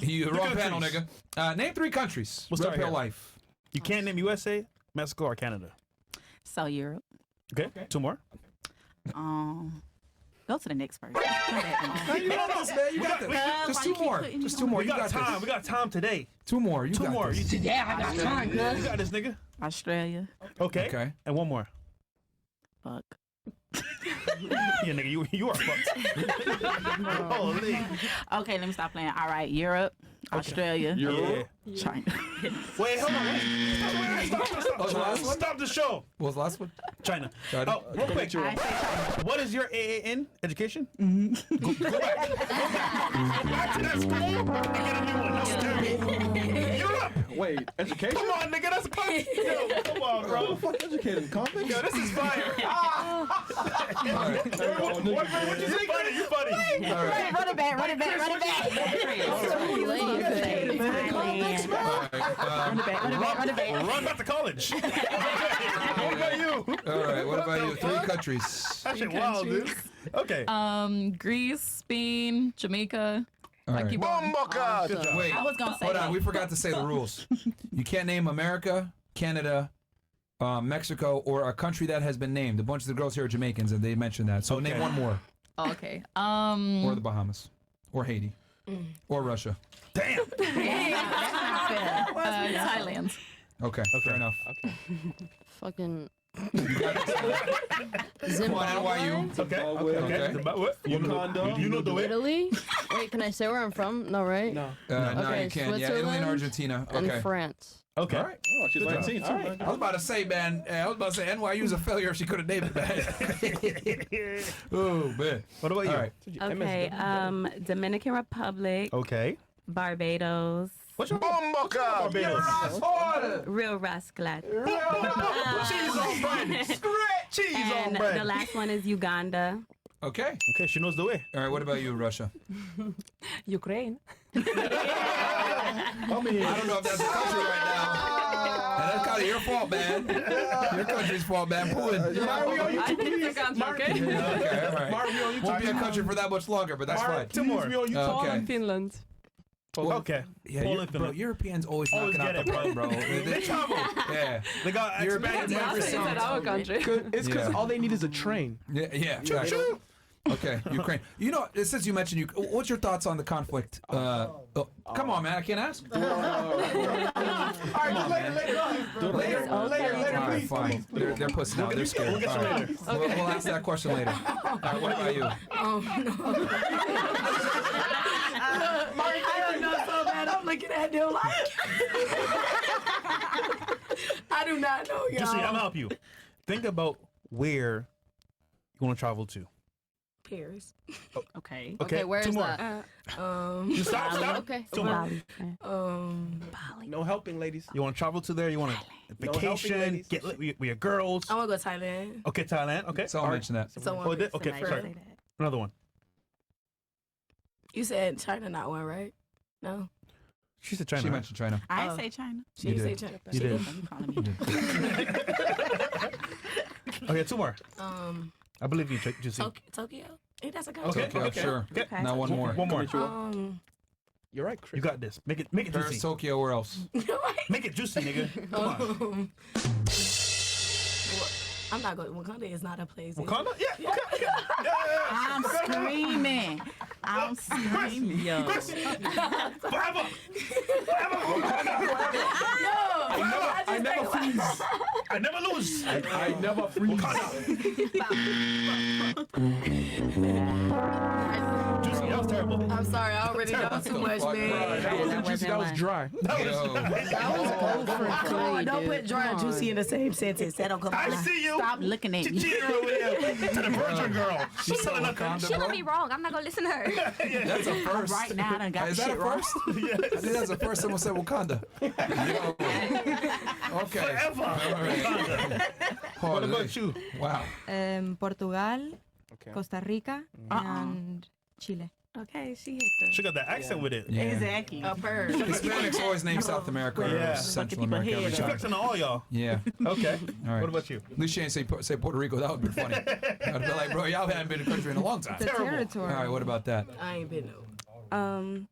You wrong panel, nigga. Name 3 countries. We'll Real start Pale here. Life. You can't name USA, Mexico, or Canada. So Europe. Okay. 2 more. Go to the next person. You got this, man. You got this. Just 2 more. Just 2 more. We You got time. this. We got time today. 2 more. You 2 got more. this. Yeah, I got time, You got this, nigga. Australia. Okay. Okay. And 1 more. Fuck. Yeah, nigga, you are fucked. Holy. Okay, let me stop playing. All right, Europe, Australia, Yeah. China. Wait, hold on. Wait. Stop the show. What was the last one? China. China. Oh, real quick. I say What is your AAN education? Go back. Go back to that school and get a new one. That was terrible. Europe. Wait, education? Come on, nigga. That's Yo, come on, bro. Fuck educated convict? Yo, this is fire. What you say? You funny. All right. Run it back. Run back to college. What about you? All right. What about you? 3 countries. That shit wild, dude. Okay. Greece, Spain, Jamaica. All right. Keep going. Good job. Wait. I was gonna say Hold that. on. We forgot to say the rules. You can't name America, Canada, Mexico, or a country that has been named. A bunch of the girls here are Jamaicans, and they mentioned that. So name 1 more. Okay. Or the Bahamas. Or Haiti. Or Russia. Damn. Thailand. Okay. Fair enough. Fucking Come on, NYU. Okay. Okay. What? You know the way. Italy. Wait, can I say where I'm from? No, right? No. No, Okay, you can. Yeah, Italy and Switzerland Argentina. And Okay. France. Okay. All right. Oh, she's 19 too. I was about to say, man. I was about to say NYU's a failure if she could have named it, man. Oh, man. What about you? All right. Okay, Dominican Republic, Okay. Barbados, What's your Barbados? Real Rascalat. Cheese on bread. Cheese on And bread. the last one is Uganda. Okay. Okay, she knows the way. All right. What about you, Russia? Ukraine. I don't know if that's a country right now. And that's kind of your fault, man. Your country's fault, man. Putin. I think the country, okay? Okay, all right. Won't be a country for that much longer, but that's fine. 2 more. Okay. Poland, Finland. Okay. Yeah, Poland, bro, Finland. Europeans always Always knocking out get the it, bro. They travel. Yeah. They got Europeans experience. never It's seen at our country. It's because Yeah. all they need is a train. Yeah. Okay, Ukraine. You know, since you mentioned what's your thoughts on the conflict? Come on, man. I can't ask. All right, later, All right, fine. They're pussing out. They're scared. We'll get you All right. later. We'll ask that question later. All right, what about you? I don't know so bad. I'm looking at them like I do not know, y'all. Just see, I'm gonna help you. Think about where you want to travel to. Paris. Okay. Okay, where 2 is more. that? Just stop. Okay. 2 more. No helping, ladies. You want to travel to there? You want to No helping, vacation? ladies. Get lit with your girls? I want to go to Thailand. Okay, Thailand. Okay. Someone mentioned that. Someone Oh, okay. Somebody Sorry. say that. Another one. You said China not one, right? No. She said China. She right? mentioned China. I ain't say China. She You didn't did. say China. You did. You calling me? Okay, 2 more. I believe you, Juicy. Tokyo. Ain't that a country? Okay, sure. Okay. Now one more. One more. You're right, Chris. You got this. Make it Paris, juicy. Tokyo, where else? Make it juicy, nigga. Come on. I'm not going. Wakanda is not a place. Wakanda? Yeah. Okay. I'm screaming. I'm screaming. Yo. Forever. I never lose. I never freeze. Juicy, that was terrible. I'm sorry. I already know too much, man. That wasn't juicy, that was dry. Don't put dry and juicy in the same sentence. That don't come I out. see you. Stop looking at me. Cheater over there to the virgin girl. She's selling a Wakanda, She'll bro. let me wrong. I'm not gonna listen to her. That's a first. Right now, I done got Is that shit a wrong. first? I think that's the first someone said Wakanda. Yo. Okay. Forever. All right. What about you? Wow. Portugal, Okay. Costa Rica, and Chile. Okay, she hit the. She got that accent with it. Yeah. Exactly. A bird. Hispanics always name South America Yeah. or Central Fucking America people every She's time. fixing to all y'all. Yeah. Okay. All right. What about you? At least she ain't say Puerto Rico. That would be funny. I'd be like, bro, y'all haven't been in the country in a long time. The All territory. right. What about that? I ain't been no.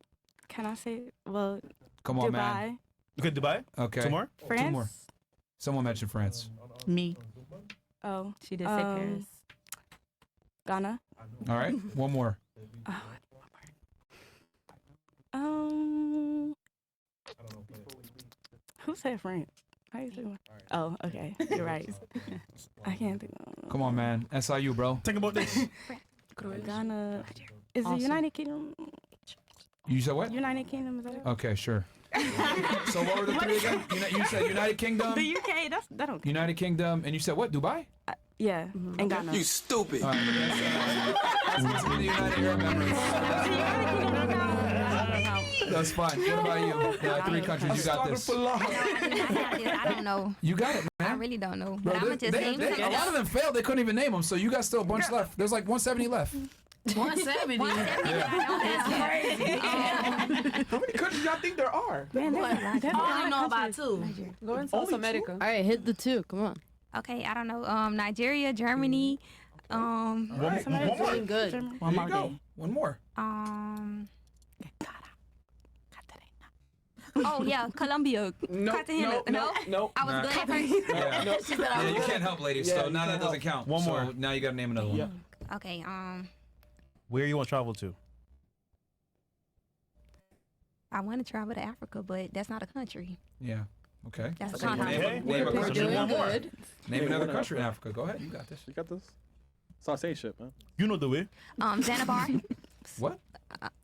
Can I say? Well, Come on, Dubai, man. You could Dubai? Okay. Two more? France. Two more. Someone mentioned France. Me. Oh, She did say Paris. Ghana. All right. One more. Who said France? How you doing? Oh, okay. You're right. I can't think of Come on, man. SIU, bro. Think about this. Ghana. Is Awesome. it United Kingdom? You said what? United Kingdom, is that it? Okay, sure. So what were the three again? You said United Kingdom, The UK, that don't. United Kingdom, and you said what? Dubai? Yeah, and Ghana. You stupid. All right. That's supposed to be the United Arab Emirates. That's fine. What about you? Three countries. You got this. I don't know. You got it, I man. really don't know. Bro, But I'm gonna just name a some. lot of them failed. They couldn't even name them. So you got still a bunch left. There's like 170 left. 170. How many countries y'all think there are? Man, that's I only know about two. Go in South America. All right, hit the two. Come on. Okay, I don't know. Nigeria, Germany. One more. Doing good. One There more you go. day. One more. Oh yeah, Colombia. No, Cartagena. no. I was Nah. good at first. Yeah. No. Yeah, you can't help, ladies. Yeah, So you now that can't doesn't count. One So more. now you got to name another one. Yeah. Okay. Where you want to travel to? I want to travel to Africa, but that's not a country. Yeah. Okay. That's a So name continent. Okay. name a So country. name one more. Name another country in Africa. Go ahead. You got this. You got this? Stop saying shit, man. You know the way. Zanzibar. What?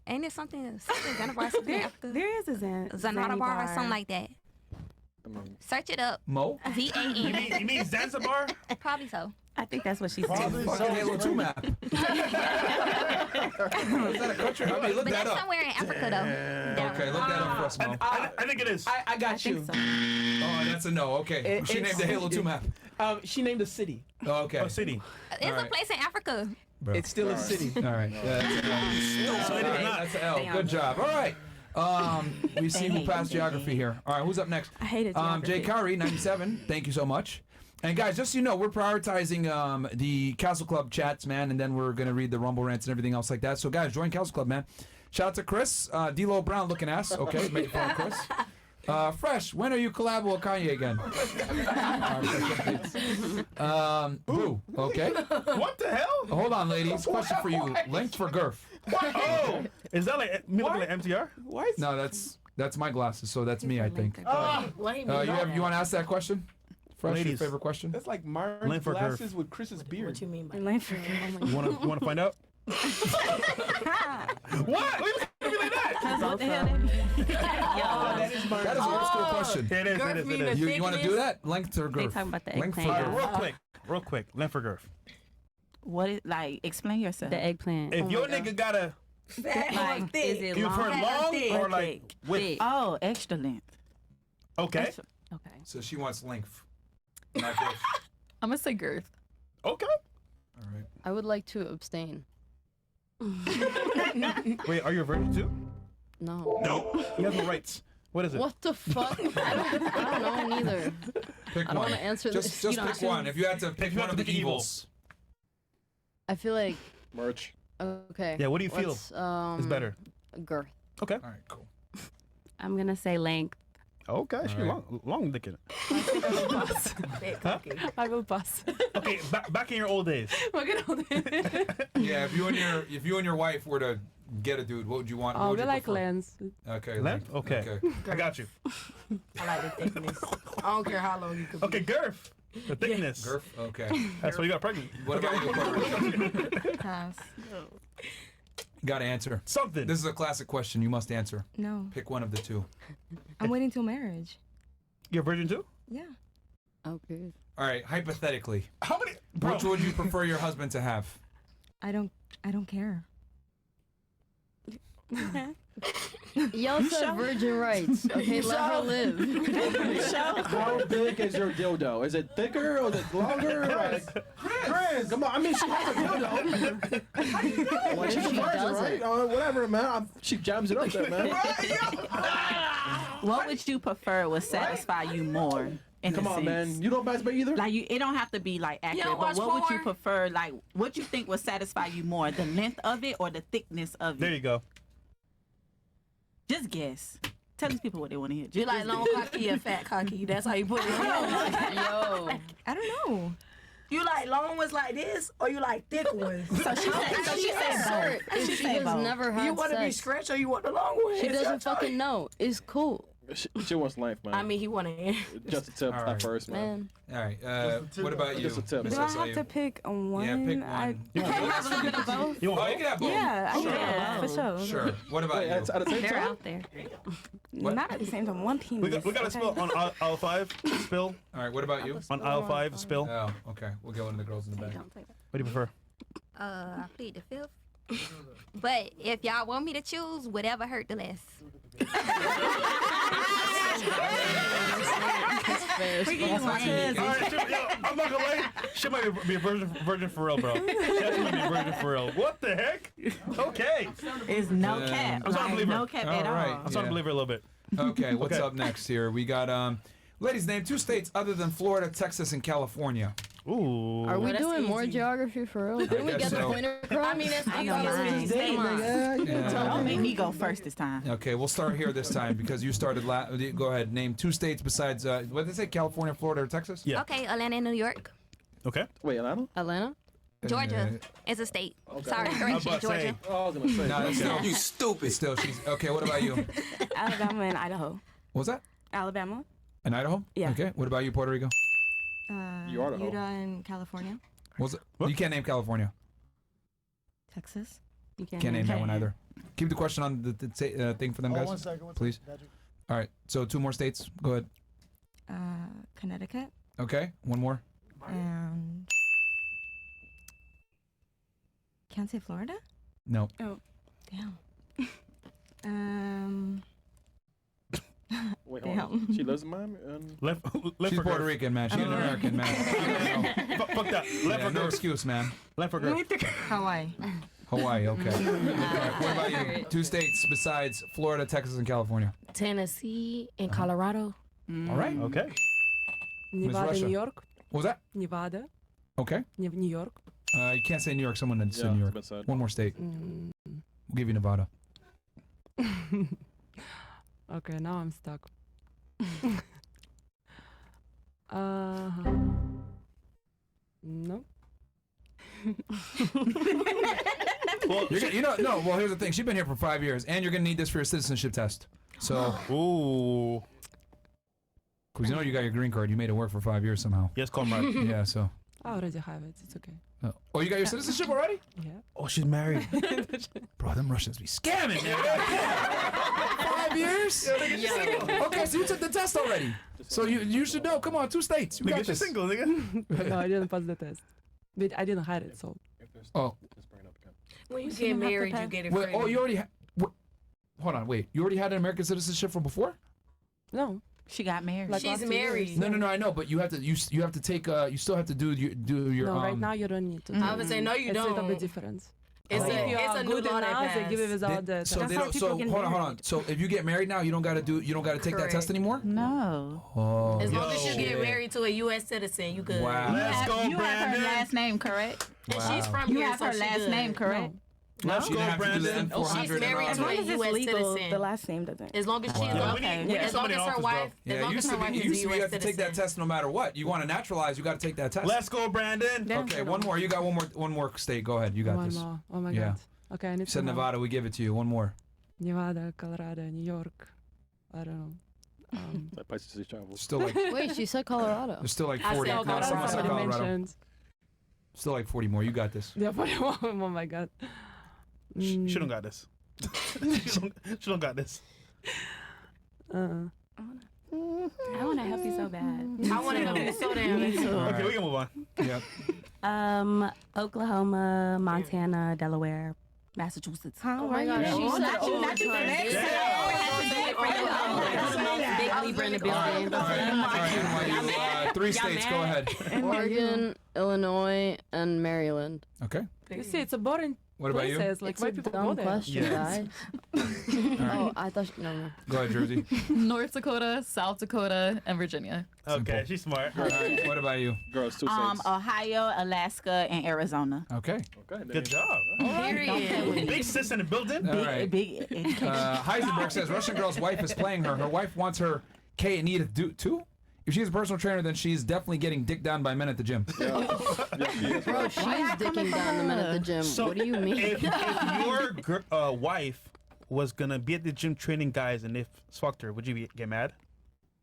Ain't it something Zanzibar, something in Africa? There is a Zanzibar or something like that. I mean, Search it up. Mo? ZAN. You mean Zanzibar? Probably so. I think that's what she Probably said. Fucking Halo 2 map. Is that a country? I mean, look But that that's up. somewhere in Africa, though. Okay, look that up for us, Mo. I think it is. I got you. Oh, that's a no. Okay. She named the Halo 2 map. She named a city. Oh, okay. A city. It's All a right. place in Africa. It's still a city. All right. Yeah, that's an L. So it All is right, not. that's an L. Good job. All right. We see who passed geography here. All right, who's up next? I hated Jay geography. Cowrie, 97. Thank you so much. And guys, just so you know, we're prioritizing the Castle Club chats, man, and then we're gonna read the Rumble rants and everything else like that. So guys, join Castle Club, man. Shout out to Chris, D-Lo Brown looking ass. Okay, make fun of Chris. Fresh, when are you collabing with Kanye again? Boo. Okay. What the hell? Hold on, ladies. Question for you. Length for girth. Oh, is that like me looking like MTR? Why is No, that's my glasses. So that's me, I think. You want to ask that question? Fresh, your Ladies. favorite question? that's like Myron's Length for girth. glasses with Chris's beard? What you mean by Life for You wanna find out? What? Why you looking at me like that? what the hell that mean? That is Myron. That is an old school question. It is. It is. You want to do that? Length or They girth? talking about the Length for eggplant. girth. Real quick. Length for girth. What is like? Explain yourself. The eggplant. If your nigga got a, Like, is it you long? prefer long or or like thick? width? Thick. Oh, extra length. Okay. Okay. So she wants length. Not girth. I'm gonna say girth. Okay. All right. I would like to abstain. Wait, are you a virgin too? No. No. You have no rights. What is it? What the fuck? I don't know neither. Pick I don't one. want to answer Just this. just You know, pick one. If you had to pick you one had of to the pick evil. evils. I feel like merch. okay. Yeah, what do you feel Let's, is better? Girth. Okay. All right, cool. I'm gonna say length. Okay, she right. long dicking. I will pass. Okay, back in your old days. Look at all this. Yeah, if you and your wife were to get a dude, what would you want? What Oh, would we you like prefer? lens. Okay. Length? Okay. I got you. I like the thickness. I don't care how long you could Okay, girth. The thickness. Girth. Okay. That's why you got pregnant. What about you? Courtney? pass. Got to answer. Something. This is a classic question. You must answer. No, Pick one of the two. I'm waiting till marriage. You're a virgin too? Yeah. Okay. All right. Hypothetically, How many? Bro. which would you prefer your husband to have? I don't care. Y'all said virgin rights. Okay, let her live. How big is your dildo? Is it thicker or is it longer? Chris, come on. I mean, she has a dildo. What She's if a she virgin, doesn't? right? Whatever, man. She jams it up there, man. What would you prefer would satisfy you more? In Come a on, sense? man. You don't masturbate either? Like it don't have to be like accurate, don't but watch what would you porn? prefer? Like what you think would satisfy you more, the length of it or the thickness of There it? you go. Just guess. Tell these people what they want to hear. You like long cocky or fat cocky? That's how you put it. Yo. I don't know. You like long ones like this, or you like thick ones? So she said both. If she has never had You want to be sex, stretched, or you want the long ones? she It's your doesn't choice. fucking know. It's cool, She wants length, man. I mean, he want to. just a tip All at right. first, man. man. All right. What about you, Just a tip. Miss Do I SIU? have to pick one? Yeah, pick I one. can't have a little bit of both. You want Oh, you can have both. Yeah, I Sure. can, for sure. Sure. What about Wait, you? at the same They're time? out there. What? Not at the same time. One penis. We got to spill on aisle 5. Spill All right. What about you? on aisle 5. Spill. Oh, okay. We'll get one of the girls in the back. Don't play that. What do you prefer? I plead the fifth. But if y'all want me to choose, whatever hurt the less. All right, I'm not gonna lie. She might be a virgin for real, bro. She actually might be a virgin for real. What the heck? Okay. It's no cap. I'm starting to believe her. No cap All at all. right. I'm starting to believe her a little bit. Okay. What's Okay. up next here? We got ladies, name 2 states other than Florida, Texas, and California. Ooh. Are we that's doing more easy. geography for real? Didn't we guess get the so. point across? I mean, that's I know easy. mine. Just date, nigga. Yeah. Don't make me go first this time. Okay, we'll start here this time because you started. Go ahead. Name 2 states besides what did they say? California, Florida, or Texas? Yeah. Okay, Atlanta and New York. Okay. Wait, Atlanta? Atlanta? Georgia is a state. Okay. Sorry, I was correction, about to say. Georgia. Oh, I was gonna say. No, that's still. You stupid. Still, she's okay. What about you? Alabama and Idaho. What was that? Alabama. In Idaho? Yeah. Okay. What about you, Puerto Rico? You are the hoe. Utah and California. What was it? What? You can't name California. Texas. You Can't name that one either. Keep the question on the thing for them, guys. One second. please. All right. So 2 more states. Go ahead. Connecticut Okay. One more. and can't say Florida. No. Damn. Um. Wait, hold on. She lives in Miami? Left She's for Puerto girth. Rican, man. She's an American, man. Fuck that. Left Yeah, for no girth. excuse, man. Left for girth. Hawaii. Hawaii. Okay. What about you? 2 states besides Florida, Texas, and California. Tennessee and Colorado. All right. Okay. Nevada, Russia. New York. What was that? Nevada, Okay. New York. You can't say New York. Someone didn't say Yeah, New York. it's been said. One more state. Mm. We'll give you Nevada. Okay, now I'm stuck. No. Well, Well, here's the thing. She's been here for 5 years, and you're gonna need this for your citizenship test. So, ooh. because you got your green card, you made it work for 5 years somehow. Yes, comrade. Yeah. So. I already have it. It's okay. Oh, you got your citizenship already? Yeah. Oh, she's married. Bro, them Russians be scamming, man. 5 years? Okay, so you took the test already. So you should know. Come on, 2 states. You got Nigga, she's this. single, nigga. No, I didn't pass the test. But I didn't have it, so. Oh. When you She get didn't have to married, you pay. get it Wait, free. oh, you already. Hold on, wait. You already had an American citizenship from before? No. She got married. Like She's after married. years. No, I know, but you have to. You have to take. You still have to do your. No, right now you don't need to. I would say no, you It's a little don't. bit different. It's Oh. a, If you it's are a new good law that enough, they give it passed. without the So test. they don't. So people get hold on. married. So if you get married now, you don't gotta take that test Correct. anymore. No. Oh. As long as you shit. get married to a U.S. citizen, you good. Wow. Let's go, You have her Brandon. last name, correct? And she's Wow. from You here, have so her she last good. name, correct? Let's You go, didn't have to do the Brandon. N400 She's and married all to that. a As long as it's U.S. legal, citizen. the last name doesn't. As long as she's Wow. okay. We need As long somebody as in her office, wife, Yeah, as long used as to her wife be. is Used a to be. You U.S. have to take that citizen. test no matter what. You want to naturalize, you got to take that test. Let's go, Brandon. Okay, one more. You got one more state. Go ahead. You got One this. more. Oh my Yeah. god. Okay, I need You to said know. Nevada. We give it to you. One more. Nevada, Colorado, New York. I don't know. Like places she travels. Still like. Wait, she said Colorado. There's still like I 40. said No, Colorado. someone said Already Colorado. mentioned. Still like 40 more. You got this. Yeah, 41. Oh my god. She don't got this. She don't got this. I want to help you so bad. I want to help you so damn. Okay, we can move on. Yep. Oklahoma, Montana, Delaware, Massachusetts. Oh my god, she said not you, all not you. the time. Big Libra in the building. All right. 3 states. Go ahead. Oregon, Illinois, and Maryland. Okay. You see, it's a boring What about you? places. Like, It's why a people dumb go there? question, Yeah. guys. Oh, I thought. No. Go ahead, Jersey. North Dakota, South Dakota, and Virginia. Okay, she's smart. All right. What about you? Girls, 2 states. Ohio, Alaska, and Arizona. Okay. Okay, Good job. Period. Big sis in the building. All right. Big education. Heisenberg says Russian girl's wife is playing her. Her wife wants her K and E to do too. If she's a personal trainer, then she's definitely getting dicked down by men at the gym. Yeah, she is. Bro, she's dicking down the men at the gym. So What do you mean? If your wife was gonna be at the gym training guys and if fucked her, would you get mad?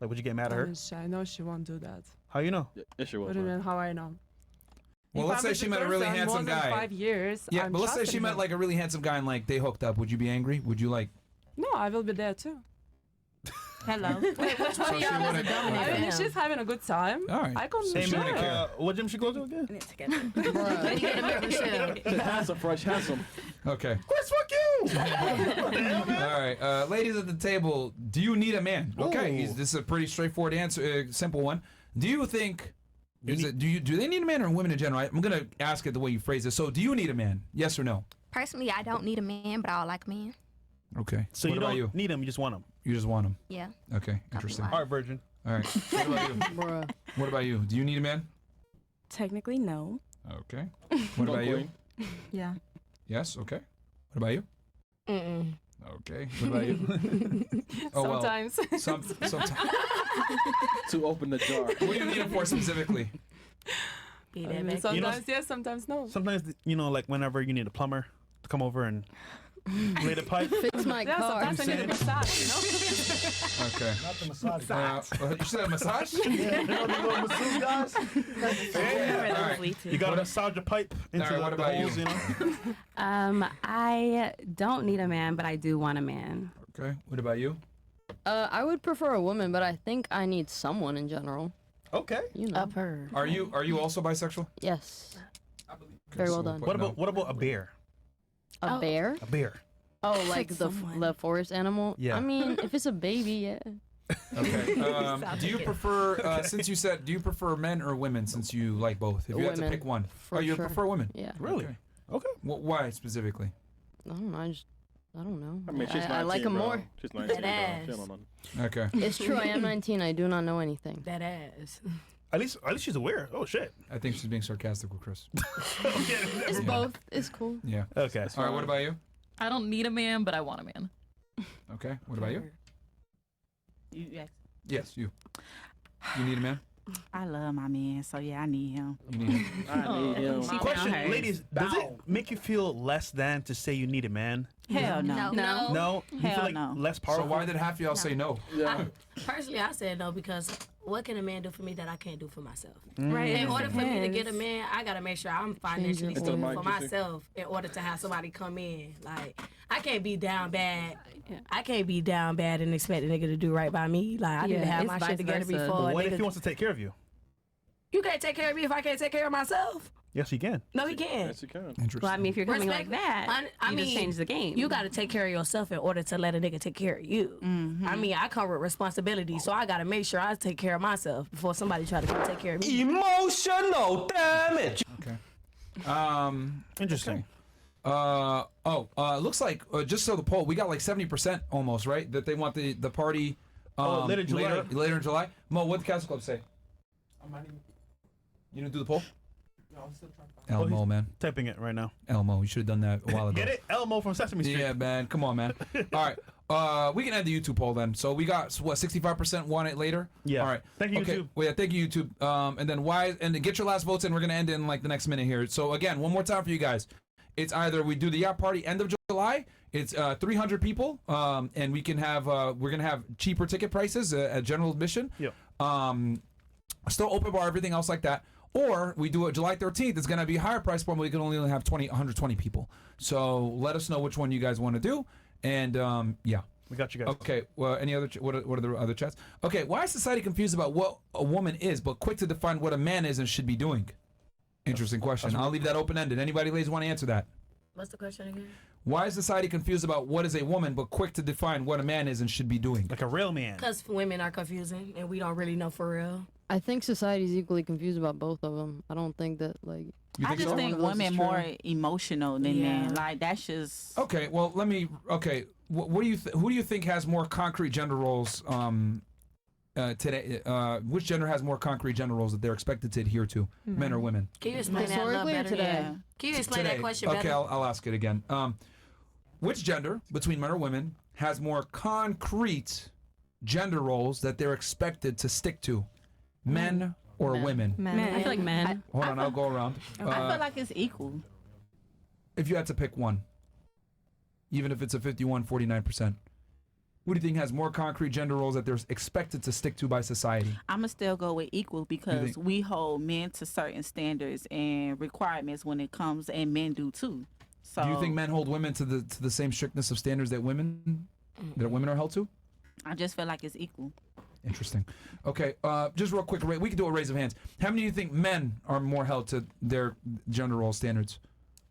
Like, would you get mad at her? I know she won't do that. How you know? Yeah, she will. What do you mean? How I know? Well, If let's I'm say with she the met a really person handsome more than guy. 5 years. Yeah, I'm but let's say she trusting met him. like a really handsome guy and like they hooked up. Would you be angry? Would you like? No, I will be there too. Hello. So she wouldn't. I mean, if she's having a good time, All right. I can Hey, She man, wouldn't care. what gym she go to again? Handsome, fresh, handsome. Okay. Chris, fuck you! All right, ladies at the table, do you need a man? Okay, Ooh. this is a pretty straightforward answer, simple one. Do you think? Do they need a man or women in general? I'm gonna ask it the way you phrase it. So, do you need a man? Yes or no? Personally, I don't need a man, but I would like a man. Okay. So what you about don't you? need him, you just want him. You just want him. Yeah. Okay, interesting. why. All right, virgin. All right. What about you? Bruh. What about you? Do you need a man? Technically, no. Okay. What about you? Queen. Yeah. Yes. Okay. What about you? Mm-mm. Okay. What about you? Oh, sometimes. well. Sometimes. To open the jar. What do you need him for specifically? Be I there, mean, baby. sometimes yes, sometimes no. Sometimes, like whenever you need a plumber to come over and lay the pipe. Fix my Yeah, car. sometimes I need a massage, you know? Okay. Not the massage. You said a massage? Yeah, you know the little masseuse guys? All right. You gotta massage your pipe into All right, the, what the about you? holes, you know? I don't need a man, but I do want a man. Okay. What about you? I would prefer a woman, but I think I need someone in general. Okay. You know. Up her. Are you also bisexual? Yes. Very well done. What about a bear? A bear? A bear. Oh, like Pick the someone. forest animal? Yeah. I mean, if it's a baby, yeah. Okay. Do you prefer since you said do you prefer men or women since you like both? If you had to Women, pick one. for You sure. prefer women? Yeah. Really? Okay. Okay. Why specifically? I don't know. I don't know. I mean, she's 19, I like them bro. more. She's 19, bro. That She ass. don't know nothing. Okay. It's true. I am 19. I do not know anything. That ass. At least she's aware. Oh shit. I think she's being sarcastic with Chris. It's both. It's cool. Yeah. Okay. All right. What about you? I don't need a man, but I want a man. Okay. What about you? You ask- Yes, you. You need a man? I love my man, so yeah, I need him. You need him. I need him. She Question, found hers. ladies, does it make you feel less than to say you need a man? Hell no. No. No? You Hell feel like no. less So powerful? why did half of y'all say no? Yeah. Personally, I said no because what can a man do for me that I can't do for myself? Right. In order for me to get a man, I gotta make sure I'm financially Change your stable mind, for you see? myself in order to have somebody come in. Like I can't be down bad. I can't be down bad and expect a nigga to do right by me. Like I need to Yeah, have it's my vice shit together versa. before. What a if nigga- he wants to take care of you? You can't take care of me if I can't take care of myself. Yes, he can. No, he can't. Yes, you can. Interesting. Well, I mean, if you're coming Respect- like that, I you mean, just change the game. You got to take care of yourself in order to let a nigga take care of you. I mean, I come with responsibility, so I got to make sure I take care of myself before somebody try to come take care of me. Emotional damage. Okay. Interesting. Looks like just so the poll, we got like 70% almost, right? That they want the party later in July. Later in July. Mo, what did the Castle Club say? You didn't do the poll? No, I'm still trying to find Elmo, man. Typing it right now. Elmo, you should have done that a while ago. Get it? Elmo from Sesame Street. Yeah, man. Come on, man. All right. We can end the YouTube poll then. So we got what 65% want it later. Yeah. All right. Thank you, okay. YouTube. Well, yeah, thank you, YouTube. And then and then get your last votes in. We're gonna end in like the next minute here. So again, one more time for you guys. It's either we do the yacht party end of July. It's 300 people, and we can have we're gonna have cheaper ticket prices at general admission. Yeah. Still open bar, everything else like that. Or we do it July 13th. It's going to be a higher price point, but we can only have 120 people. So let us know which one you guys want to do. And yeah. We got you guys. Okay. Well, any other? What are the other chats? Okay. Why is society confused about what a woman is, but quick to define what a man is and should be doing? Interesting question. I'll leave that open ended. Anybody, ladies, want to answer that? What's the question again? Why is society confused about what is a woman, but quick to define what a man is and should be doing? Like a real man. Because women are confusing and we don't really know for real. I think society's equally confused about both of them. I don't think that, like, You I think just so? think One of those women is more true. emotional than men. Like that's just. Okay, well, let me. Okay, what do you? Who do you think has more concrete gender roles today? Which gender has more concrete gender roles that they're expected to adhere to, men or women? Can you explain that a little Historically or better? today? Yeah. Can you explain Today. that question Okay, better? I'll ask it again. Which gender, between men or women, has more concrete gender roles that they're expected to stick to, men or women? Men. I feel like men. Hold on, I'll go around. I feel like it's equal. If you had to pick one, even if it's a 51-49%, what do you think has more concrete gender roles that they're expected to stick to by society? I'ma still go with equal because think- we hold men to certain standards and requirements when it comes, and men do too. So Do you think men hold women to the same strictness of standards that women are held to? I just feel like it's equal. Interesting. Okay, just real quick, we can do a raise of hands. How many do you think men are more held to their gender role standards?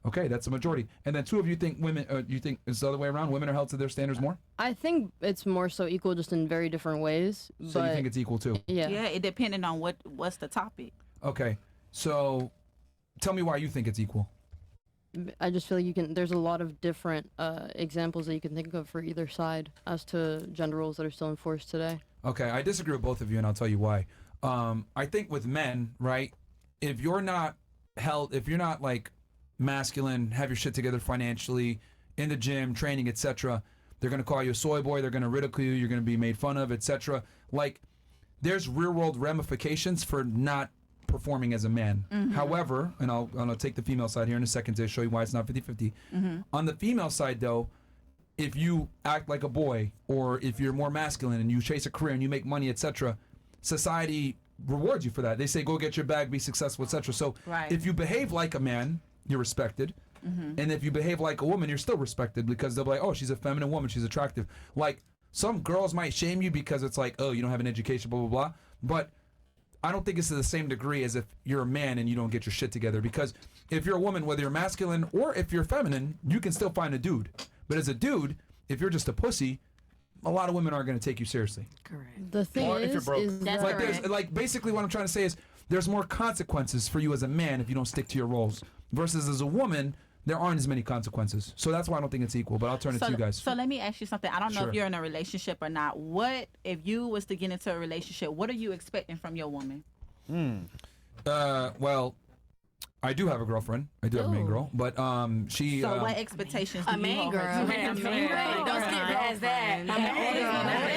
Okay, that's a majority. And then two of you think women. You think it's the other way around? Women are held to their standards more. I think it's more so equal, just in very different ways. So but you think it's equal too? yeah. Yeah, it depending on what's the topic. Okay, so tell me why you think it's equal. I just feel like there's a lot of different examples that you can think of for either side as to gender roles that are still enforced today. Okay, I disagree with both of you, and I'll tell you why. I think with men, right, if you're not like masculine, have your shit together financially, in the gym, training, etc., they're gonna call you a soy boy, they're gonna ridicule you, you're gonna be made fun of, etc. Like, there's real world ramifications for not performing as a man. However, and I'll take the female side here in a second to show you why it's not 50-50. On the female side, though, if you act like a boy, or if you're more masculine and you chase a career and you make money, etc., society rewards you for that. They say, go get your bag, be successful, etc. So Right. if you behave like a man, you're respected. And if you behave like a woman, you're still respected, because they'll be like, oh, she's a feminine woman, she's attractive. Like, some girls might shame you because it's like, oh, you don't have an education, blah, blah, blah. But I don't think it's to the same degree as if you're a man and you don't get your shit together. Because if you're a woman, whether you're masculine or if you're feminine, you can still find a dude. But as a dude, if you're just a pussy, a lot of women aren't going to take you seriously. Correct. The thing Or if you're is broke. That's Like, correct. there's, like, basically what I'm trying to say is there's more consequences for you as a man if you don't stick to your roles. Versus as a woman, there aren't as many consequences. So that's why I don't think it's equal. But I'll turn it to you guys. So let me ask you something. I don't know Sure. if you're in a relationship or not. What if you was to get into a relationship? What are you expecting from your woman? Well, I do have a girlfriend. I do have a main girl. But she... So what expectations do A you main hold her girl. to? A main girl. Don't skip past that.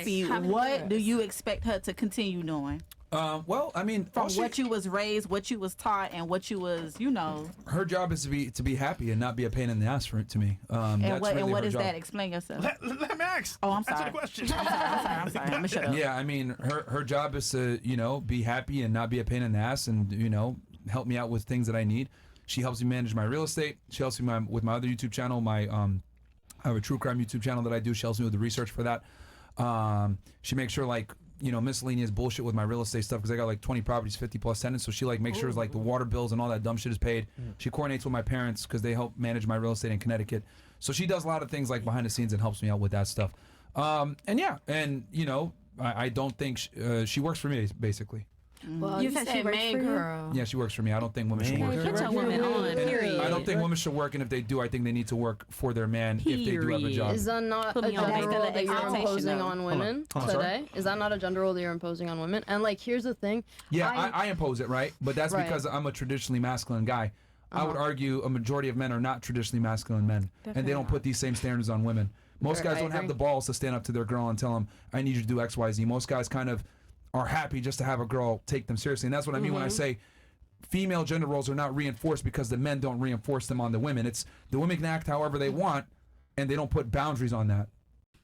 You happy? What do you expect her to continue doing? well, I mean... From all she- what you was raised, what you was taught, and what you was, you know. her job is to be happy and not be a pain in the ass for it to me. And That's what really and what her is job. that? Explain yourself. Let me ask. Oh, I'm Answer sorry. the question. I'm sorry. I'm gonna shut up. Yeah, I mean, her job is to, be happy and not be a pain in the ass, and, help me out with things that I need. She helps me manage my real estate. She helps me with my other YouTube channel. I have a true crime YouTube channel that I do. She helps me with the research for that. She makes sure, like, miscellaneous bullshit with my real estate stuff, because I got like 20 properties, 50 plus tenants. So she like makes sure like the water bills and all that dumb shit is paid. She coordinates with my parents because they help manage my real estate in Connecticut. So she does a lot of things like behind the scenes and helps me out with that stuff. I don't think she works for me basically. Well, you said main girl. Yeah, she works for me. I don't think women should work. Put your woman on. Period. I don't think women should work, and if they do, I think they need to work for their man if they do have a job. Is that not Put a me on gender that. role that you're Expectation, imposing though. on women Hold on, sorry? today? Is that not a gender role that you're imposing on women? And like, here's the thing. Yeah, I impose it, right? But that's Right. because I'm a traditionally masculine guy. I would argue a majority of men are not traditionally masculine men, and they don't put these same standards on women. Most Sure, guys I don't have agree. the balls to stand up to their girl and tell them, I need you to do X, Y, Z. Most guys kind of are happy just to have a girl take them seriously. And that's what I mean when I say female gender roles are not reinforced because the men don't reinforce them on the women. It's the women can act however they want, and they don't put boundaries on that.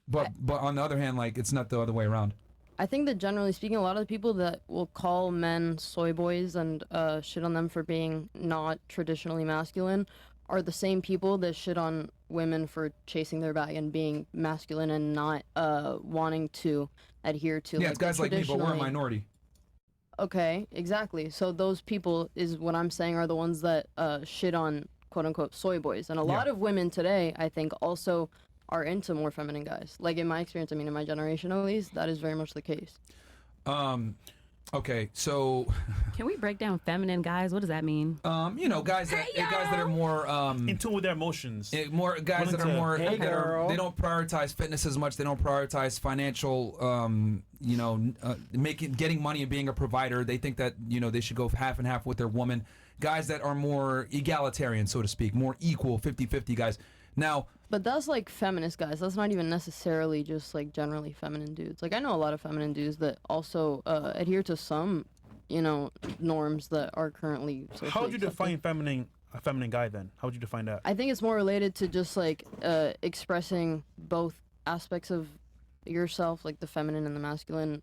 But on the other hand, like, it's not the other way around. I think that generally speaking, a lot of the people that will call men soy boys and shit on them for being not traditionally masculine are the same people that shit on women for chasing their bag and being masculine and not wanting to adhere to. Yeah, like, it's guys like me, but we're a traditionally- minority. Okay, exactly. So those people is what I'm saying are the ones that shit on quote unquote soy boys. And a lot of women today, I think, also are into more feminine guys. Like in my experience, I mean, in my generation at least, that is very much the case. Okay, so Can we break down feminine guys? What does that mean? guys that are more In tune with their emotions. more guys that are more Hey, girl. they don't prioritize fitness as much. They don't prioritize financial getting money and being a provider. They think that they should go half and half with their woman. Guys that are more egalitarian, so to speak, more equal, 50-50 guys. Now, But that's like feminist guys. That's not even necessarily just like generally feminine dudes. Like I know a lot of feminine dudes that also adhere to some, norms that are currently socially How would you accepted. define a feminine guy then? How would you define that? I think it's more related to just like expressing both aspects of yourself, like the feminine and the masculine,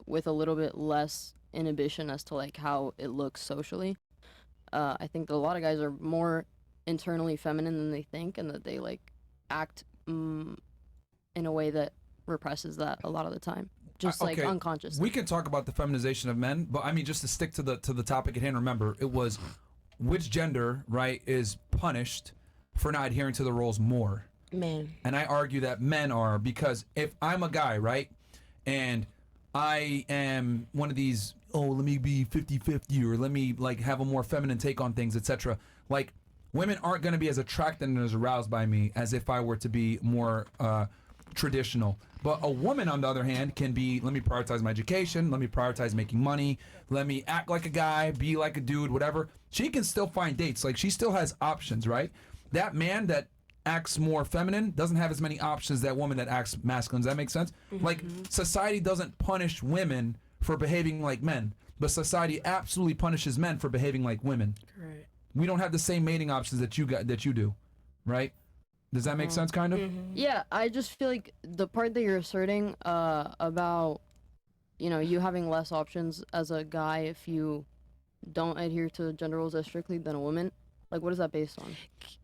with a little bit less inhibition as to like how it looks socially. I think a lot of guys are more internally feminine than they think, and that they like act in a way that represses that a lot of the time, just like okay, unconsciously. we can talk about the feminization of men, but I mean, just to stick to the topic at hand. Remember, it was which gender, right, is punished for not adhering to the roles more. Men. And I argue that men are, because if I'm a guy, right, and I am one of these, let me be 50-50, or let me like have a more feminine take on things, etc. Like, women aren't going to be as attracted and as aroused by me as if I were to be more traditional. But a woman, on the other hand, can be, let me prioritize my education, let me prioritize making money, let me act like a guy, be like a dude, whatever. She can still find dates. Like, she still has options, right? That man that acts more feminine doesn't have as many options as that woman that acts masculine. Does that make sense? Like, society doesn't punish women for behaving like men, but society absolutely punishes men for behaving like women. Correct. We don't have the same mating options that you do, right? Does that make sense, kind of? Yeah, I just feel like the part that you're asserting about, you having less options as a guy if you don't adhere to gender roles as strictly than a woman, like what is that based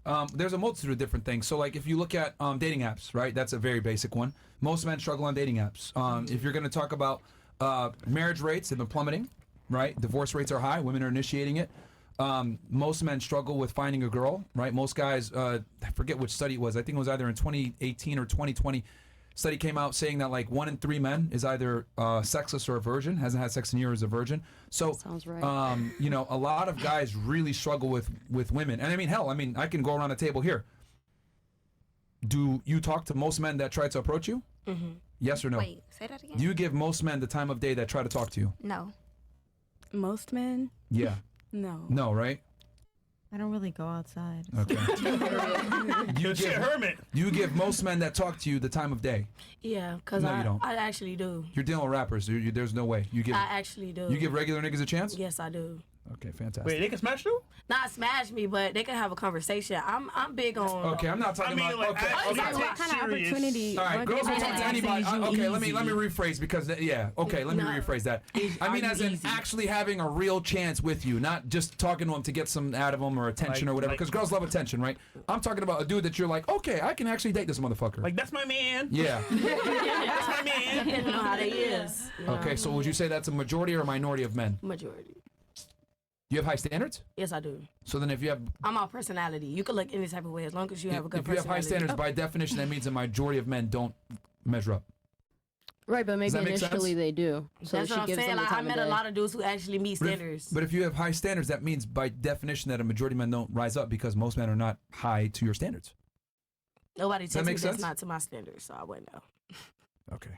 on? There's a multitude of different things. So, like, if you look at dating apps, right? That's a very basic one. Most men struggle on dating apps. If you're going to talk about marriage rates, they've been plummeting, right? Divorce rates are high. Women are initiating it. Most men struggle with finding a girl, right? Most guys, I forget which study it was. I think it was either in 2018 or 2020. Study came out saying that like 1 in 3 men is either sexless or a virgin, hasn't had sex in years, is a virgin. So, sounds right. a lot of guys really struggle with women. And I mean, I can go around the table here. Do you talk to most men that try to approach you? Yes or no? Wait, say that again. Do you give most men the time of day that try to talk to you? No. Most men? Yeah. No. No, right? I don't really go outside. Okay. You shit, hermit. You give most men that talk to you the time of day. Yeah, because No, you don't. I actually do. You're dealing with rappers. There's no way. You give. I actually do. You give regular niggas a chance? Yes, I do. Okay, fantastic. Wait, they can smash you? Not smash me, but they can have a conversation. I'm big on. Okay, I'm not talking about. like, Okay, I- okay. I- What kind of serious. opportunity? All right, what girls will kind talk of to anybody. access you Okay, let me easy? rephrase because let me rephrase that. I mean, as in actually having a real chance with you, not just talking to them to get some out of them or attention Like- or whatever. like- Because girls love attention, right? I'm talking about a dude that you're like, okay, I can actually date this motherfucker. Like, that's my man. Yeah. That's my man. Depending on how they is. you know. Okay, so would you say that's a majority or a minority of men? Majority. You have high standards? Yes, I do. So then if you have I'm all personality. You can look any type of way as long as you have a good if you have high personality. standards, by definition, that means the majority of men don't measure up. Right, but maybe that make initially sense? they do. So That's she what I'm gives saying. them the Like, I time met of a day. lot of dudes who actually meet But if- standards. But if you have high standards, that means by definition that a majority of men don't rise up because most men are not high to your standards. Nobody Does that takes me make that's sense? not to my standards, so I wouldn't know. Okay.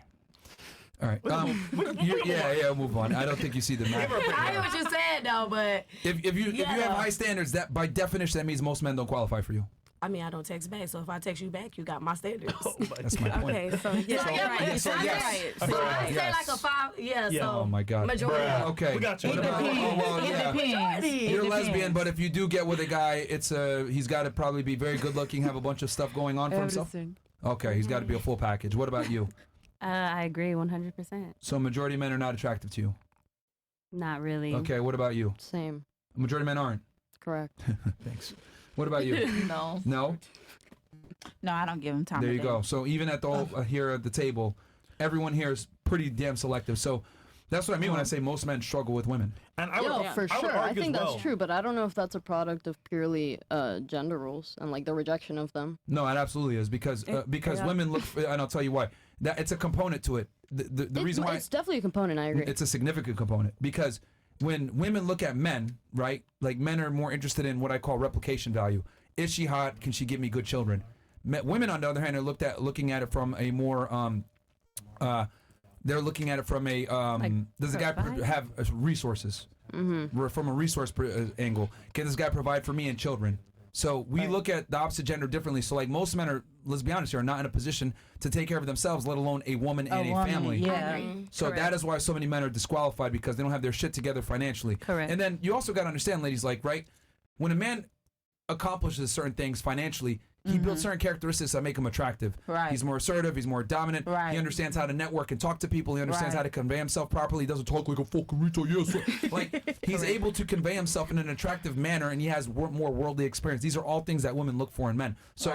All right. Yeah, we'll move on. I don't think you see the matter. I hear what you're saying though, but If you have high standards, that by definition that means most men don't qualify for you. I mean, I don't text back. So if I text you back, you got my standards. That's my point. Okay, so yeah, So, yeah, right. but so yes. Right. So I say Yes. like a 5. Yeah. Yeah. So Oh my God. majority. Okay. We got you. What about? Oh, well, yeah. Depends. You're lesbian, but if you do get with a guy, he's got to probably be very good looking, have a bunch of stuff going on for himself. Okay, he's got to be a full package. What about you? I agree 100%. So majority of men are not attractive to you. Not really. Okay, what about you? Same. Majority of men aren't. Correct. Thanks. What about you? No. No? No, I don't give him time. There of you day. go. So even at the here at the table, everyone here is pretty damn selective. So That's what I mean when I say most men struggle with women. And For sure. I think that's true, but I don't know if that's a product of purely gender roles and like the rejection of them. No, it absolutely is because women look, and I'll tell you why. That it's a component to it. The reason why it's definitely a component. I agree. it's a significant component because when women look at men, right? Like men are more interested in what I call replication value. Is she hot? Can she give me good children? Women, on the other hand, are looking at it from a more they're looking at it from a does the guy have resources? Mm-hmm. From a resource angle, can this guy provide for me and children? So we look at the opposite gender differently. So like most men are, let's be honest here, are not in a position to take care of themselves, let alone a woman and a family. Yeah. So Correct. that is why so many men are disqualified because they don't have their shit together financially. Correct. And then you also got to understand, ladies, like, right, when a man accomplishes certain things financially, he builds certain characteristics that make him attractive. Right. He's more assertive. He's more dominant. Right. He understands how to network and talk to people. He understands how to convey himself properly. He doesn't talk like a fucking retard. Yes. Like, he's able to convey himself in an attractive manner, and he has more worldly experience. These are all things that women look for in men. So,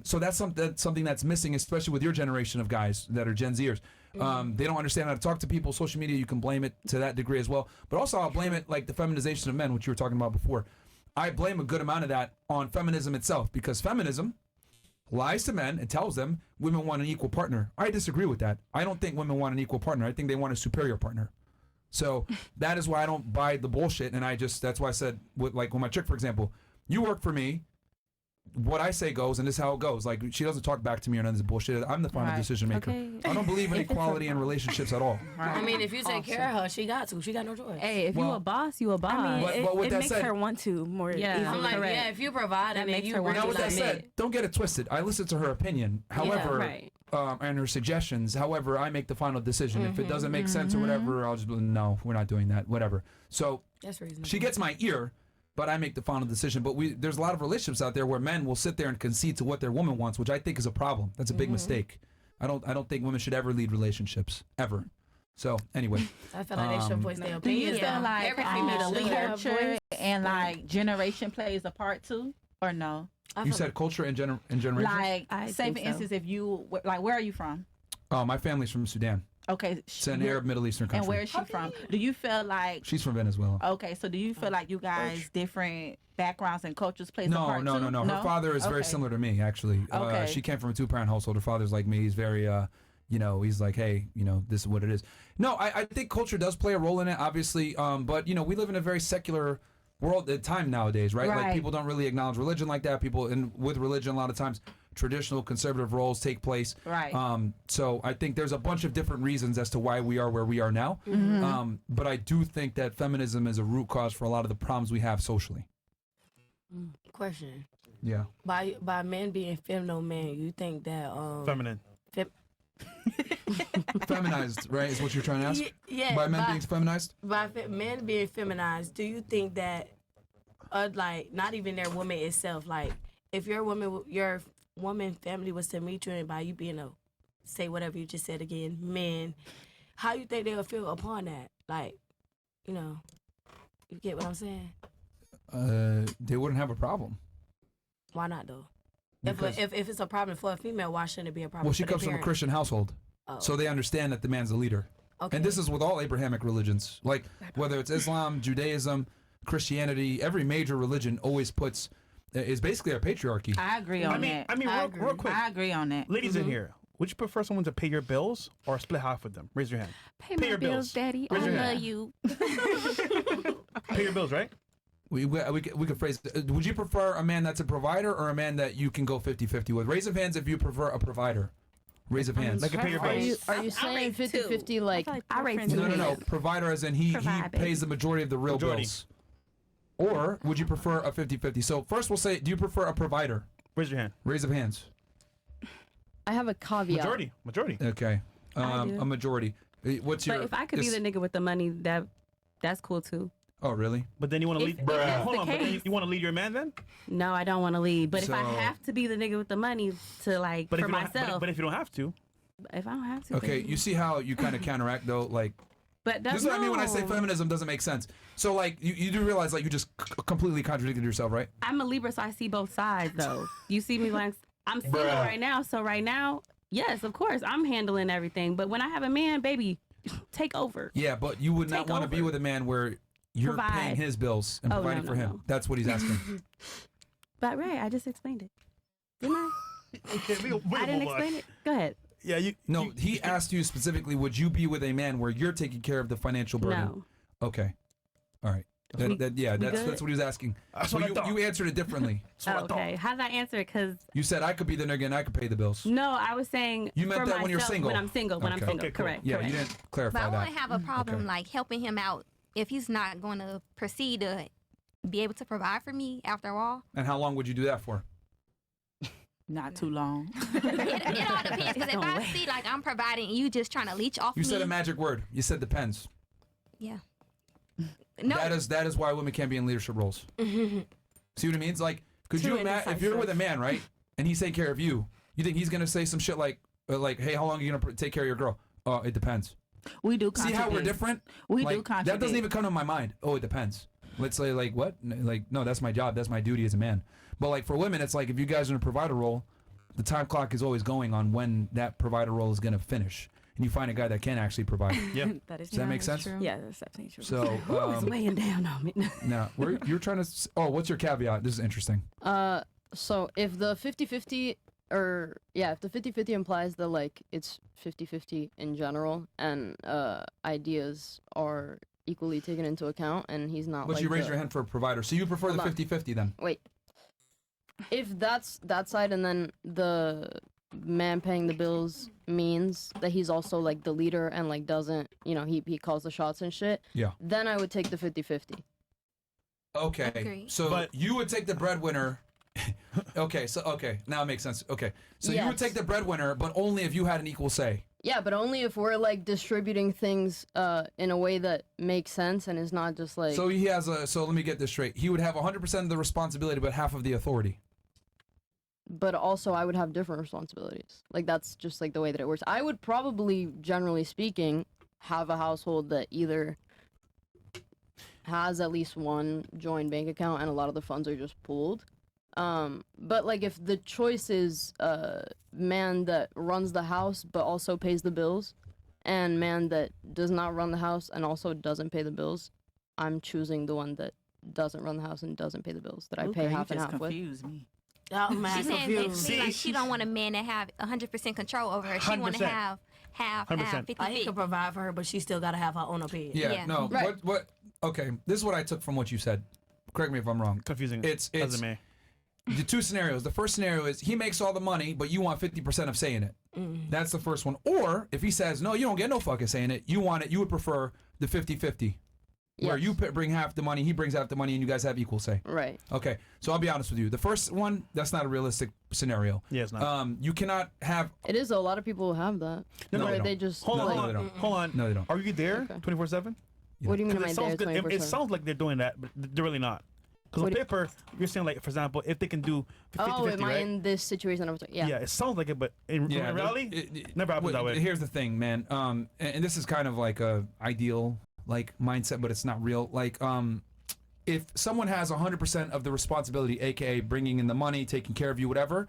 so that's something that's missing, especially with your generation of guys that are Gen Zers. They don't understand how to talk to people. Social media, you can blame it to that degree as well. But also, I'll blame it like the feminization of men, which you were talking about before. I blame a good amount of that on feminism itself because feminism lies to men and tells them women want an equal partner. I disagree with that. I don't think women want an equal partner. I think they want a superior partner. So that is why I don't buy the bullshit. And that's why I said, with my chick, for example, you work for me. What I say goes, and this is how it goes. Like, she doesn't talk back to me or none of this bullshit. I'm the final decision maker. Okay. I don't believe in equality in relationships at all. I mean, if you take care of her, she got to. She got no choice. Hey, if you a boss, you a boss. I mean, But with it that makes said- her want to more Yeah. easily. I'm like, Correct. yeah, if you provide That and makes you her want work Now, with that like said, don't get it twisted. I listen to her opinion. However, right. And her suggestions. However, I make the final decision. If it doesn't make sense or whatever, I'll just be, no, we're not doing that. Whatever. So that's reasonable. she gets my ear, but I make the final decision. But there's a lot of relationships out there where men will sit there and concede to what their woman wants, which I think is a problem. That's a big mistake. I don't think women should ever lead relationships ever. So anyway, I feel like they should voice their Do you opinions. feel though. like Every female should have culture and like generation plays a part too, or no? you said culture and generation. Like, I say think for so. instance, if you like, where are you from? My family's from Sudan. Okay, It's an Arab Middle Eastern country. and where is she from? Do you feel like? She's from Venezuela. Okay, so do you feel like you guys different backgrounds and cultures plays a part No. too? Her father is very Okay. similar to me, actually. Okay. She came from a two-parent household. Her father's like me. He's very, he's like, hey, this is what it is. No, I think culture does play a role in it, obviously. But, we live in a very secular world at time nowadays, right? Like, Right. people don't really acknowledge religion like that. People, and with religion, a lot of times, traditional conservative roles take place. Right. So I think there's a bunch of different reasons as to why we are where we are now. But I do think that feminism is a root cause for a lot of the problems we have socially. Question. Yeah. By men being feminine men, you think that Feminine. Feminized, right, is what you're trying to ask? Yeah. By men being feminized? By men being feminized, do you think that, like, not even their woman itself, like, if your woman family was to meet you and by you being say whatever you just said again, men, how you think they would feel upon that? Like, you get what I'm saying? They wouldn't have a problem. Why not though? Because- If it's a problem for a female, why shouldn't it be a problem? Well, she for the comes from a parent? Christian household, Oh. so they understand that the man's the leader. Okay. And this is with all Abrahamic religions, like whether it's Islam, Judaism, Christianity. Every major religion always is basically a patriarchy. I agree on that. I mean, real quick. I agree on that. Ladies in here, would you prefer someone to pay your bills or split half with them? Raise your hand. Pay my your bills, Daddy. Raise I your love hand. you. Pay your bills, right? We could phrase it. Would you prefer a man that's a provider or a man that you can go 50-50 with? Raise of hands if you prefer a provider. Raise of hands. Like a pay your bills. Are you saying 50-50 like I rate No. Provider as in he Provide, pays the majority of the real Majority. bills. Or would you prefer a 50-50? So first we'll say, do you prefer a provider? Raise your hand. Raise of hands. I have a caveat. Majority. Okay. I do. A majority. What's your... But if I could be the nigga with the money, that's cool too. Oh, really? But then you want to lead. If that's Hold the on. But then case. you want to lead your man then? No, I don't want to lead. But if I So- have to be the nigga with the money to like But for if you don't, myself, but if you don't have to, if I don't have to, Okay, baby. you see how you kind of counteract though, like... But This is what I mean when I say no. feminism doesn't make sense. So, like, you do realize, like, you just completely contradicted yourself, right? I'm a Libra, so I see both sides though. You see me like I'm single right now, so right now, yes, of course, I'm handling everything. But when I have a man, baby, take over. Yeah, but you would not Take want to be over. with a man where you're Provide. paying his bills and Oh, no, providing no, for him. no. That's what he's asking. But right, I just explained it. Didn't I? Okay, I didn't explain it. Go ahead. Yeah, No, he asked you specifically, would you be with a man where you're taking care of the financial burden? No. Okay. All right. That's good? what he was asking. That's So what I thought. you answered it differently. Oh, okay. How did I answer it? Because You said I could be the nigga and I could pay the bills. no, I was saying You meant for that when you're myself, single. When I'm single. When I'm Okay. single. Okay, cool. Correct. Yeah, correct. you didn't But clarify I that. wouldn't have a problem Okay. like helping him out if he's not going to proceed to be able to provide for me after all. And how long would you do that for? Not too long. It all depends. Because if I see like I'm providing and you just trying to leech off You me. said a magic word. You said depends. Yeah. No. That is why women can't be in leadership roles. See what it means? Like, could Too you imagine if you're with a indecisive. man, right, and he's taking care of you? You think he's gonna say some shit like, hey, how long are you gonna take care of your girl? Oh, it depends. We do See how we're contradict. different? We Like, do contradict. that doesn't even come to my mind. Oh, it depends. Let's say like what? Like no, that's my job. That's my duty as a man. But like for women, it's like if you guys are in a provider role, the time clock is always going on when that provider role is gonna finish, and you find a guy that can actually provide. Yeah. That is Does that make that's sense? True. Yeah, that's definitely true. So It's weighing down on me. now you're trying to. Oh, what's your caveat? This is interesting. So if the 50-50 or yeah, if the 50-50 implies that like it's 50-50 in general and ideas are equally taken into account and he's not But like you raise the- your hand for a provider, so you prefer the Hold on. 50-50 then? Wait. If that's that side and then the man paying the bills means that he's also like the leader and like doesn't, he calls the shots and shit, Yeah. then I would take the 50-50. Okay. Agree. So But- you would take the breadwinner. Okay, now it makes sense. Okay. So you would Yes. take the breadwinner, but only if you had an equal say. Yeah, but only if we're like distributing things in a way that makes sense and is not just like So he has so let me get this straight. He would have 100% of the responsibility but half of the authority. but also I would have different responsibilities. Like that's just like the way that it works. I would probably, generally speaking, have a household that either has at least one joint bank account and a lot of the funds are just pooled. But like if the choice is man that runs the house but also pays the bills and man that does not run the house and also doesn't pay the bills, I'm choosing the one that doesn't run the house and doesn't pay the bills that I pay half and half with. Confuse me. Oh man, She's saying confused. basically like she don't want a man to have 100% control over her. She want to 100%. have half, 100%. 50. He can provide for her, but she still gotta have her own opinion. Yeah. Yeah. No. Right. What okay, this is what I took from what you said. Correct me if I'm wrong. Confusing. It's as a man. the two scenarios. The first scenario is he makes all the money, but you want 50% of saying it. That's the first one. Or if he says, no, you don't get no fucking saying it, you want it, you would prefer the 50-50. Where Yes. you bring half the money, he brings half the money, and you guys have equal say. Right. Okay, so I'll be honest with you. The first one, that's not a realistic scenario. Yeah, it's not. You cannot have. It is. A lot of people have that. No, where they they don't. just Hold on, like, hold they on, don't. hold on. No, they don't. Are you there Okay. 24/7? What do you mean am I It there sounds good. 24/7? It sounds like they're doing that, but they're really not. Because on What do you- paper, you're saying like, for example, if they can do 50-50, Oh, am I right? in this situation? I was like, yeah. Yeah, it sounds like it, but in Yeah, reality, never happens that way. Here's the thing, man. And this is kind of like a ideal like mindset, but it's not real. Like, if someone has 100% of the responsibility, aka bringing in the money, taking care of you, whatever,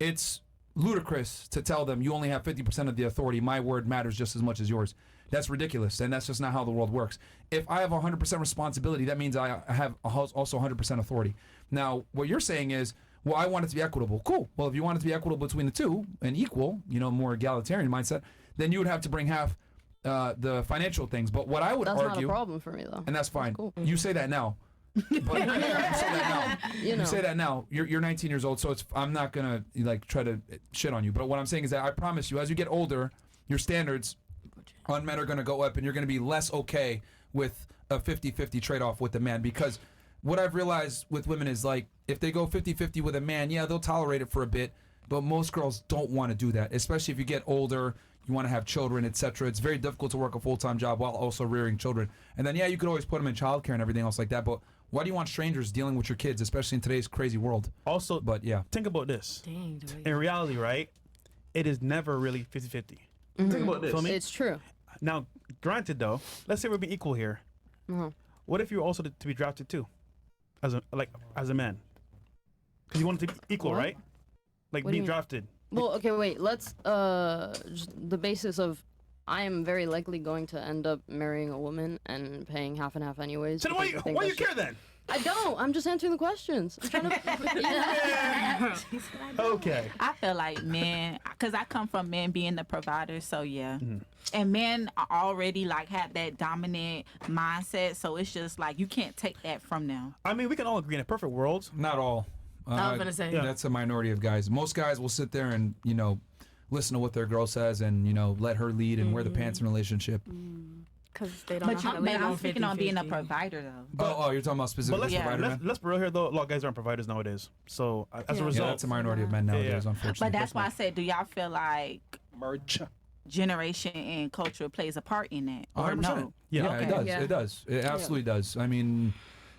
it's ludicrous to tell them you only have 50% of the authority. My word matters just as much as yours. That's ridiculous, and that's just not how the world works. If I have 100% responsibility, that means I have also 100% authority. Now, what you're saying is, well, I want it to be equitable. Cool. Well, if you want it to be equitable between the two and equal, more egalitarian mindset, then you would have to bring half the financial things. But what I would That's argue, not a problem for me though. and that's fine. cool. You say that now. But you say that now. You know. You say that now. You're 19 years old, so I'm not gonna like try to shit on you. But what I'm saying is that I promise you, as you get older, your standards on men are gonna go up, and you're gonna be less okay with a 50-50 trade-off with the man. Because what I've realized with women is like, if they go 50-50 with a man, yeah, they'll tolerate it for a bit. But most girls don't want to do that, especially if you get older. You want to have children, etc. It's very difficult to work a full-time job while also rearing children. And then, yeah, you could always put them in childcare and everything else like that. But why do you want strangers dealing with your kids, especially in today's crazy world? Also, But yeah, think about this. Dang, In reality, right, it is never really 50-50. Mhm. Think about this. Feel me? It's true. Now, granted though, let's say we're being equal here. Uh-huh. What if you were also to be drafted too, as a man? Because you want it to be equal, What? right? Like What do you being mean? drafted. Well, okay, wait. Let's just the basis of I am very likely going to end up marrying a woman and paying half and half anyways. So because I think why you that's care then? I don't. I'm just answering the questions. I'm trying to. Okay. I feel like men, because I come from men being the provider, so yeah. And men are already like have that dominant mindset, so it's just like you can't take that from them. I mean, we can all agree in a perfect world. Not all. I was gonna say. That's a minority of guys. Most guys will sit there and, you know, listen to what their girl says and, you know, let her lead and wear the pants in a relationship. Because they don't know how to But live I'm on speaking on being a 50-50. provider, though. Oh, you're talking about specific But provider, man? let's be real here, though. A lot of guys aren't providers nowadays. So as a Yeah, result, that's a minority of men nowadays, unfortunately. But that's why I said, do y'all feel like generation and culture plays a part in that? Or 100%. no? Yeah, Okay. it does. Yeah. It does. It absolutely does. I mean,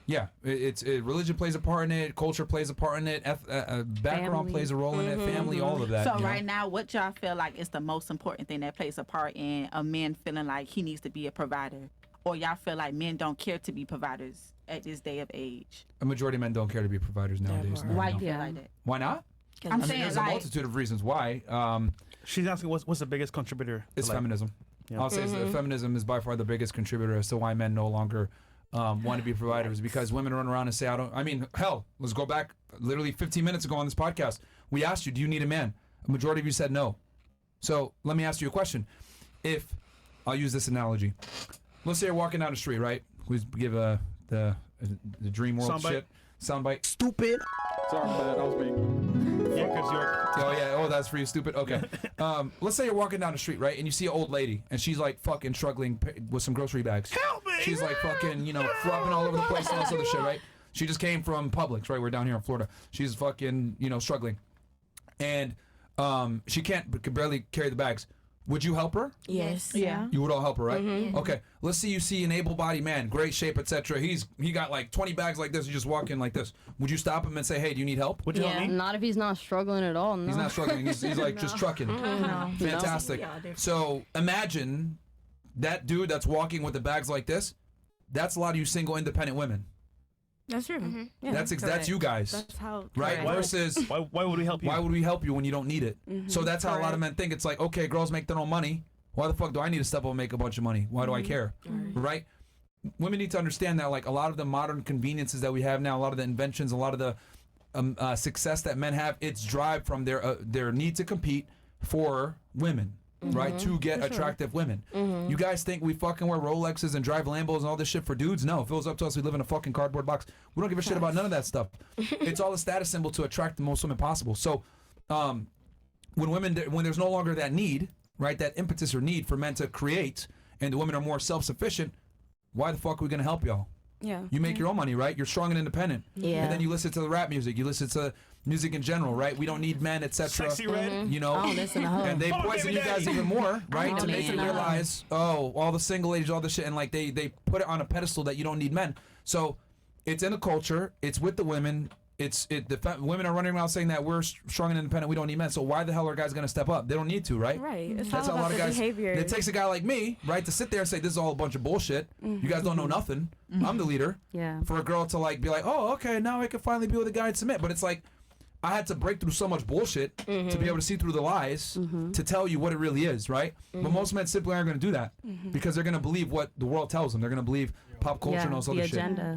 yeah, religion plays a part in it. Culture plays a part in it. Background Family. plays a role in it. Family, all of that. So you know? right now, what y'all feel like is the most important thing that plays a part in a man feeling like he needs to be a provider? Or y'all feel like men don't care to be providers at this day of age? A majority of men don't care to be providers nowadays. no, Why no. you feel like that? Why not? I'm I mean, saying there's like a multitude of reasons why. She's asking what's the biggest contributor? It's to, like, feminism. Yeah. I'll say that feminism is by far the biggest contributor as to why men no longer want to be providers, because women run around and say, I mean, hell, let's go back literally 15 minutes ago on this podcast. We asked you, do you need a man? A majority of you said no. So let me ask you a question. If, I'll use this analogy. Let's say you're walking down the street, right? We give the dream world Soundbite. shit. Soundbite. Stupid. Sorry, man. That was me. Yeah, because you're. Oh yeah, that's for you, stupid. Okay. Let's say you're walking down the street, right, and you see an old lady, and she's like fucking struggling with some grocery bags. Help me! She's like fucking, you know, flopping all over the place and all this other shit, right? She just came from Publix, right? We're down here in Florida. She's fucking, you know, struggling, and she can barely carry the bags. Would you help her? Yes. Yeah. You would all help her, right? Mhm. Okay. Let's say you see an able-bodied man, great shape, etc. He got like 20 bags like this. He just walk in like this. Would you stop him and say, "Hey, do you need help?" Would you help me? Not if he's not struggling at all. No. He's not struggling. He's like just trucking. No. Fantastic. So imagine that dude that's walking with the bags like this. That's a lot of you single, independent women. That's true. Yeah, That's you guys. That's how. Right? Why- Versus Why would we help you? why would we help you when you don't need it? So that's how a lot of men think. It's like, okay, girls make their own money. Why the fuck do I need to step up and make a bunch of money? Why do I care? Right? Women need to understand that, like, a lot of the modern conveniences that we have now, a lot of the inventions, a lot of the success that men have, it's derived from their need to compete for women. Right, to get attractive women. You guys think we fucking wear Rolexes and drive Lambos and all this shit for dudes? No, if it was up to us, we live in a fucking cardboard box. We don't give a shit about none of that stuff. It's all a status symbol to attract the most women possible. So, when there's no longer that need, right, that impetus or need for men to create, and the women are more self-sufficient, why the fuck are we gonna help y'all? Yeah. You make your own money, right? You're strong and independent. Yeah. And then you listen to the rap music. You listen to music in general, right? We don't need men, etc. Sexy Red. You know, Oh, listen to her. and they Oh, poison baby you guys daddy. even more, right? Oh, To make listen you to her. realize, oh, all the single ladies, all this shit, and like they put it on a pedestal that you don't need men. So it's in the culture. It's with the women. Women are running around saying that we're strong and independent. We don't need men. So why the hell are guys gonna step up? They don't need to, right? Right. It's That's all how a lot about of the guys. behavior. It takes a guy like me, right, to sit there and say this is all a bunch of bullshit. You guys don't know nothing. I'm the leader. Yeah. For a girl to like be like, oh, okay, now I can finally be with a guy and submit. But it's like, I had to break through so much bullshit to be able to see through the lies to tell you what it really is, right? But most men simply aren't going to do that because they're going to believe what the world tells them. They're going to believe pop culture and all this the other agenda. shit.